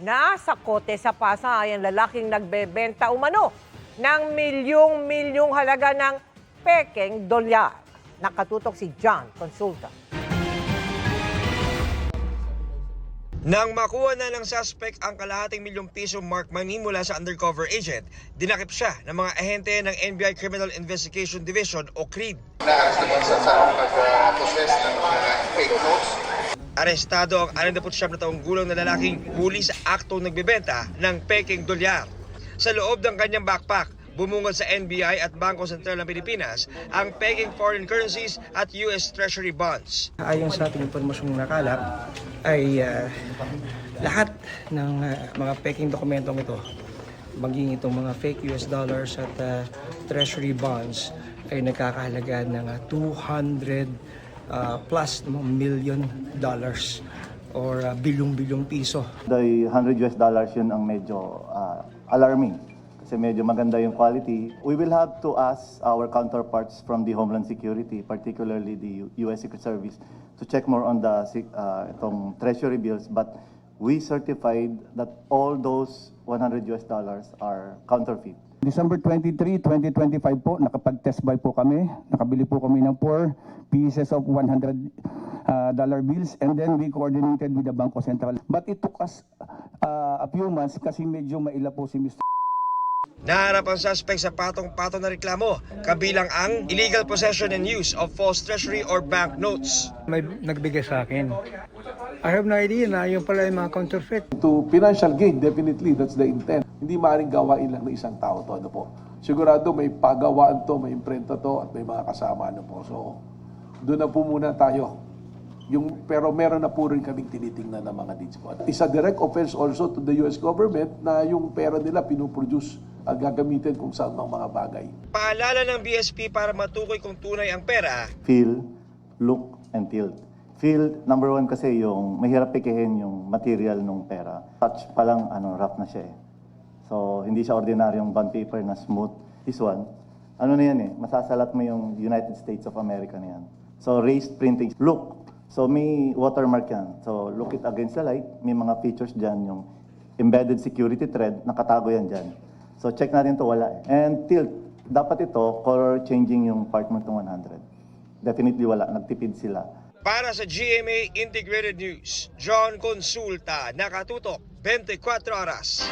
Nasa kote sa Pasay ang lalaking nagbebenta umano ng milyong-milyong halaga ng pekeng dolyar. Nakatutok si John Consulta. Nang makuha na ng suspect ang kalahating milyong piso mark money mula sa undercover agent, dinakip siya ng mga ahente ng NBI Criminal Investigation Division o CRID. Na-arrest naman sa pag-possess ng mga fake notes. Arestado ang 69 na taong gulang na lalaking huli sa aktong nagbebenta ng pekeng dolyar. Sa loob ng kanyang backpack, bumungad sa NBI at Bangko Sentral ng Pilipinas ang peking foreign currencies at US Treasury bonds. Ayon sa ating impormasyong nakalap ay lahat ng mga peking dokumentong ito, maging itong mga fake US dollars at treasury bonds ay nagkakahalaga ng 200 plus million dollars or bilyong-bilyong piso. The $100 yun ang medyo alarming kasi medyo maganda yung quality. We will have to ask our counterparts from the Homeland Security, particularly the US Secret Service, to check more on the itong treasury bills, but we certified that all those $100 are counterfeit. December 23, 2025 po, nakapag-test buy po kami. Nakabili po kami ng 4 pieces of $100 bills and then we coordinated with the Bangko Sentral. But it took us a few months kasi medyo maila po si Mr. Naharap ang suspect sa patong-patong na reklamo, kabilang ang illegal possession and use of false treasury or bank notes. May nagbigay sa akin. I have no idea na yung pala yung mga counterfeit. To financial gain, definitely, that's the intent. Hindi maaaring gawain lang ng isang tao to, ano po. Sigurado may pagawaan to, may imprenta to, at may mga kasama, ano po. So, doon na po muna tayo. Pero meron na po rin kaming tinitingnan ng mga deeds po. It's a direct offense also to the US government na yung pera nila pinuproduce at gagamitin kung saan mga bagay. Paalala ng BSP para matukoy kung tunay ang pera. Feel, look, and tilt. Feel, number one kasi yung mahirap pikihin yung material ng pera. Touch pa lang, rough na siya eh. So, hindi siya ordinaryong bond paper na smooth. This one, na yan eh, masasalat mo yung United States of America na yan. So, raised printing. Look, so may watermark yan. So, look it against the light. May mga features dyan, yung embedded security thread, nakatago yan dyan. So, check natin to wala eh. And tilt, dapat ito, color changing yung part mo itong 100. Definitely wala, nagtipid sila. Para sa GMA Integrated News, John Consulta, nakatutok 24 oras.